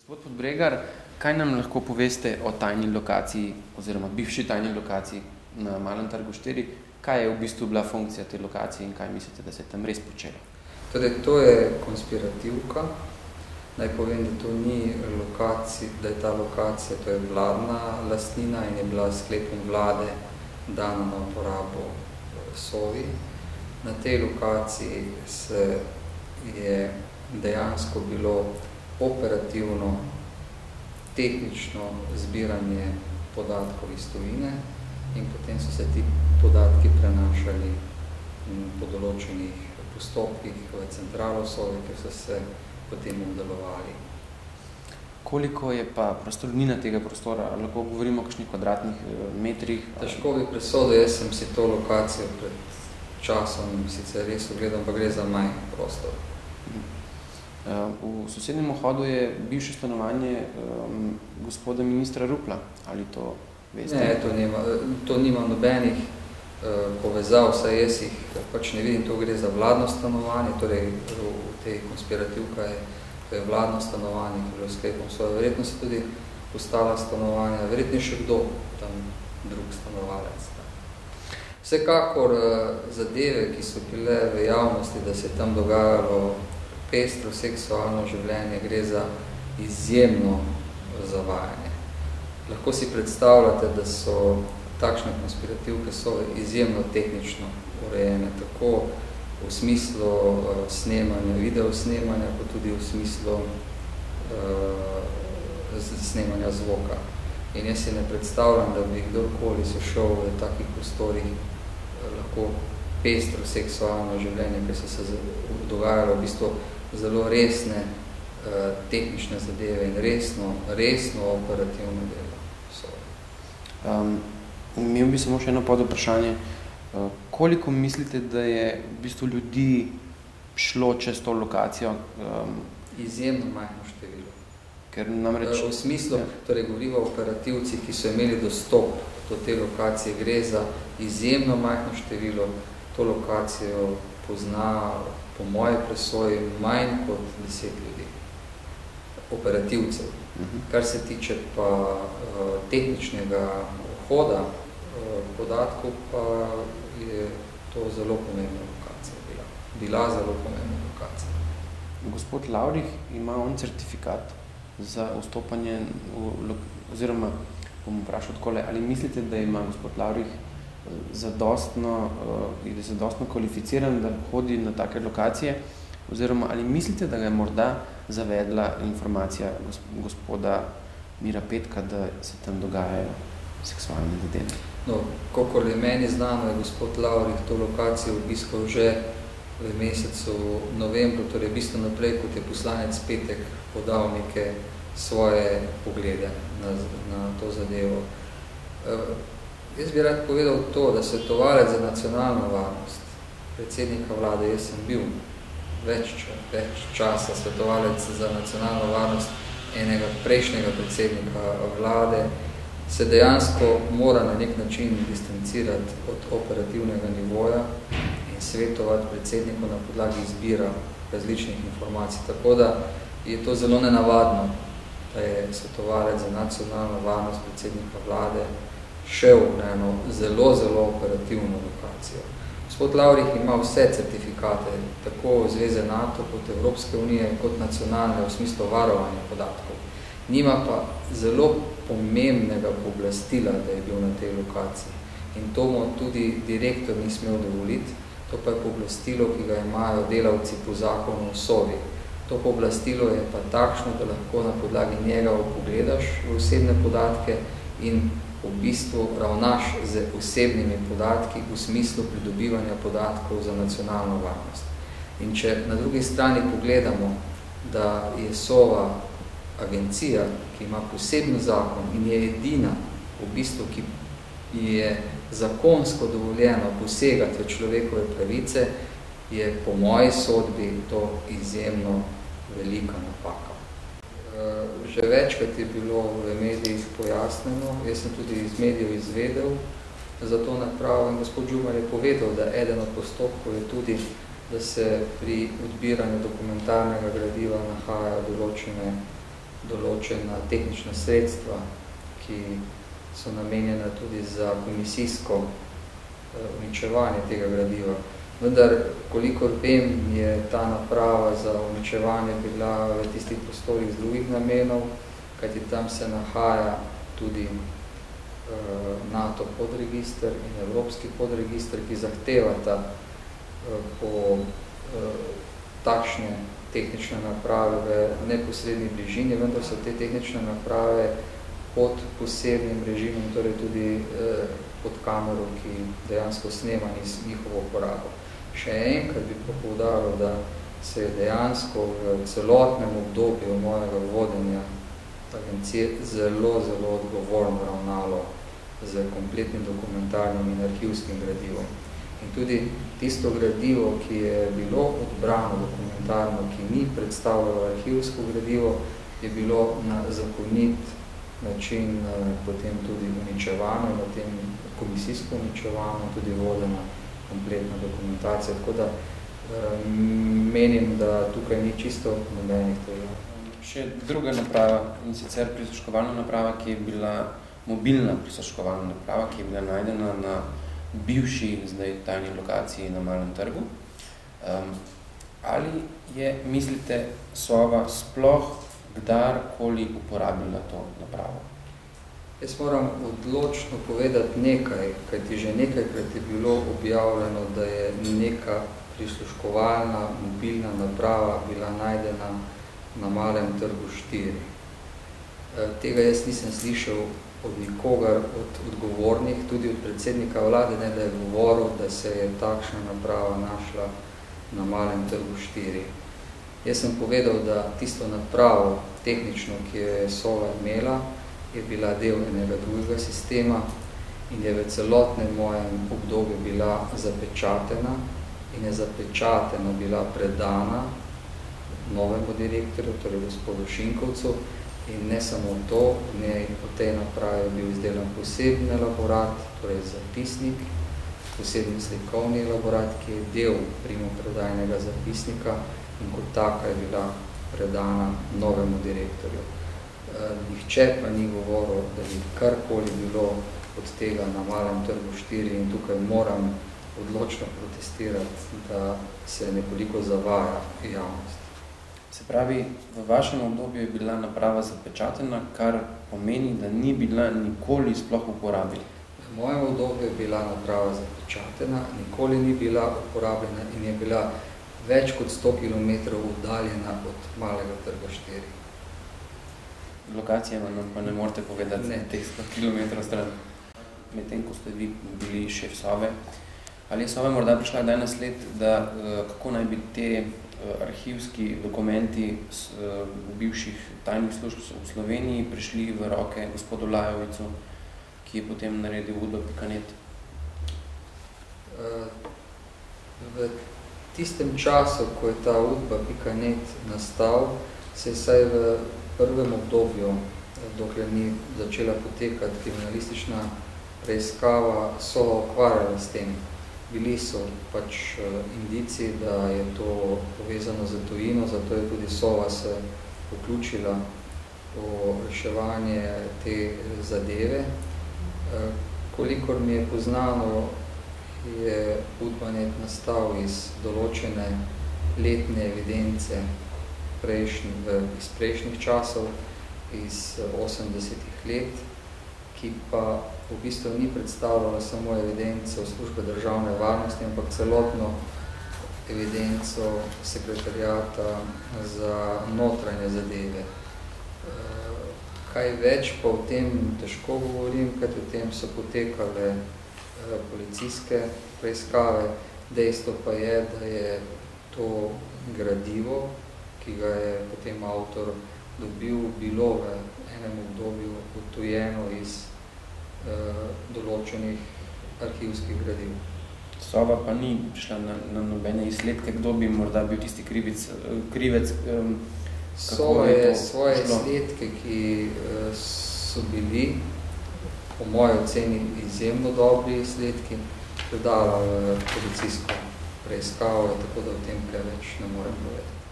Gospod Podbregar, kaj nam lahko poveste o tajni lokaciji oziroma bivši tajni lokaciji na Malem trgu 4? Kaj je v bistvu bila funkcija te lokacije in kaj mislite, da se je tam res počelo? Torej, to je konspirativka. Naj povem, da to ni lokacija, da je ta lokacija, to je vladna lastnina in je bila sklepom vlade dana na uporabo Sovi. Na tej lokaciji se je dejansko bilo operativno, tehnično zbiranje podatkov iz tujine in potem so se ti podatki prenašali po določenih postopkih v centralo Sove, ker so se potem obdelovali. Koliko je pa prostornina tega prostora? Lahko govorimo o kakšnih kvadratnih metrih? Težko bi presodil, jaz sem si to lokacijo pred časom sicer res ogledal, pa gre za majhen prostor. V sosednjem vhodu je bivše stanovanje gospoda ministra Rupla. Ali to veste? Ne, to nima nobenih povezav, saj jaz jih pač ne vidim, to gre za vladno stanovanje, torej v tej konspirativka je vladno stanovanje, ki je bilo sklepom svoje. Verjetno se tudi ostala stanovanja, verjetno še kdo tam drug stanovalec. Vsekakor zadeve, ki so bile v javnosti, da se tam dogajalo pestro seksualno življenje, gre za izjemno zavajanje. Lahko si predstavljate, da so takšne konspirativke izjemno tehnično urejene, tako v smislu snemanja, videosnemanja, kot tudi v smislu snemanja zvoka. In jaz si ne predstavljam, da bi kdorkoli se šel v takih prostorih lahko pestro seksualno življenje, ker so se dogajalo v bistvu zelo resne tehnične zadeve in resno operativno delo. Imel bi samo še eno podvprašanje. Koliko mislite, da je v bistvu ljudi šlo čez to lokacijo? Izjemno majhno število. Ker namreč... V smislu, torej govorimo o operativcih, ki so imeli dostop do te lokacije, gre za izjemno majhno število. To lokacijo pozna po moje presoji manj kot 10 ljudi, operativcev. Kar se tiče pa tehničnega vhoda podatkov, pa je to zelo pomembna lokacija bila zelo pomembna lokacija. Gospod Lavrih, ima on certifikat za vstopanje oziroma bom vprašal takole, ali mislite, da ima gospod Lavrih zadostno kvalificiran, da hodi na take lokacije, oziroma ali mislite, da ga je morda zavedla informacija gospoda Mira Petka, da se tam dogajajo seksualne zadeve? No, kolikor je meni znano, je gospod Lavrih to lokacijo obiskal že v mesecu novembru, torej bistveno naprej, kot je poslanec Petek podal neke svoje poglede na to zadevo. Jaz bi rad povedal to, da svetovalec za nacionalno varnost predsednika vlade, jaz sem bil več časa svetovalec za nacionalno varnost enega prejšnjega predsednika vlade, se dejansko mora na nek način distancirati od operativnega nivoja in svetovati predsedniku na podlagi izbira različnih informacij. Tako da je to zelo nenavadno, da je svetovalec za nacionalno varnost predsednika vlade šel na eno zelo operativno lokacijo. Gospod Lavrih ima vse certifikate, tako Zveze NATO kot Evropske unije, kot nacionalne v smislu varovanja podatkov. Nima pa zelo pomembnega pooblastila, da je bil na tej lokaciji. In to mu tudi direktor ni smel dovoliti. To pa je pooblastilo, ki ga imajo delavci po zakonu o Sovi. To pooblastilo je pa takšno, da lahko na podlagi njega pogledaš v osebne podatke in v bistvu ravnaš z osebnimi podatki v smislu pridobivanja podatkov za nacionalno varnost. In če na drugi strani pogledamo, da je Sova agencija, ki ima poseben zakon in je edina v bistvu, ki je zakonsko dovoljeno posegati v človekove pravice, je po moji sodbi to izjemno velika napaka. Že večkrat je bilo v medijih pojasneno, jaz sem tudi iz medijev izvedel za to napravo in gospod Žuman je povedal, da eden od postopkov je tudi, da se pri odbiranju dokumentarnega gradiva nahajajo določene določena tehnična sredstva, ki so namenjena tudi za komisijsko uničevanje tega gradiva. Vendar, kolikor vem, je ta naprava za uničevanje bila v tistih prostorih z drugih namenov, kajti tam se nahaja tudi NATO podregister in Evropski podregister, ki zahtevata po takšne tehnične naprave v neposredni bližini, vendar so te tehnične naprave pod posebnim režimom, torej tudi pod kamero, ki dejansko snema njihovo uporabo. Še enkrat bi poudaril, da se je dejansko v celotnem obdobju mojega vodenja agencije zelo odgovorno ravnalo z kompletnim dokumentarnim in arhivskim gradivom. In tudi tisto gradivo, ki je bilo odbrano dokumentarno, ki ni predstavljalo arhivsko gradivo, je bilo na zakonit način potem tudi uničevano, na tem komisijsko uničevano, tudi vodena kompletna dokumentacija, tako da menim, da tukaj ni čisto nobenih težav. Še druga naprava, in sicer prisluškovalna naprava, ki je bila mobilna prisluškovalna naprava, ki je bila najdena na bivši, zdaj tajni lokaciji na Malem trgu. Ali je, mislite, Sova sploh kdarkoli uporabila to napravo? Jaz moram odločno povedati nekaj, kajti že nekajkrat je bilo objavljeno, da je neka prisluškovalna mobilna naprava bila najdena na Malem trgu 4. Tega jaz nisem slišal od nikogar, od odgovornih, tudi od predsednika vlade, ne da je govoril, da se je takšna naprava našla na Malem trgu 4. Jaz sem povedal, da tisto napravo tehnično, ki jo je Sova imela, je bila del enega drugega sistema in je v celotnem mojem obdobju bila zapečatena in je zapečatena bila predana novemu direktorju, torej gospodu Šinkovcu, in ne samo to, po tej napravi je bil izdelan posebni elaborat, torej zapisnik, posebni slikovni elaborat, ki je del primopredajnega zapisnika in kot taka je bila predana novemu direktorju. Nihče pa ni govoril, da bi karkoli bilo od tega na Malem trgu 4 in tukaj moram odločno protestirati, da se nekoliko zavaja javnost. Se pravi, v vašem obdobju je bila naprava zapečatena, kar pomeni, da ni bila nikoli sploh uporabljena. V mojem obdobju je bila naprava zapečatena, nikoli ni bila uporabljena in je bila več kot 100 km oddaljena od Malega trga 4. Lokacije nam pa ne morete povedati teh 100 km stran. Medtem, ko ste vi bili šef Sove, ali je Sova morda prišla kdaj na sled, da kako naj bi te arhivski dokumenti bivših tajnih služb v Sloveniji prišli v roke gospodu Lajovicu, ki je potem naredil udba.net? V tistem času, ko je ta udba.net nastal, se je vsaj v prvem obdobju, dokler ni začela potekati kriminalistična preiskava, Sova ukvarjala s tem. Bili so pač indici, da je to povezano z tujino, zato je tudi Sova se vključila v reševanje te zadeve. Kolikor mi je poznano, je udba.net nastal iz določene letne evidence iz prejšnjih časov, iz 80-ih let, ki pa v bistvu ni predstavljala samo evidenco službe državne varnosti, ampak celotno evidenco sekretarijata za notranje zadeve. Kaj več pa o tem težko govorim, kajti o tem so potekale policijske preiskave. Dejstvo pa je, da je to gradivo, ki ga je potem avtor dobil, bilo v enem obdobju odtujeno iz določenih arhivskih gradiv. Sova pa ni prišla na nobene izsledke, kdo bi morda bil tisti krivec? Sova je svoje izsledke, ki so bili, po moji oceni, izjemno dobri izsledki, predala v policijsko preiskavo, tako da o tem kaj več ne morem povedati.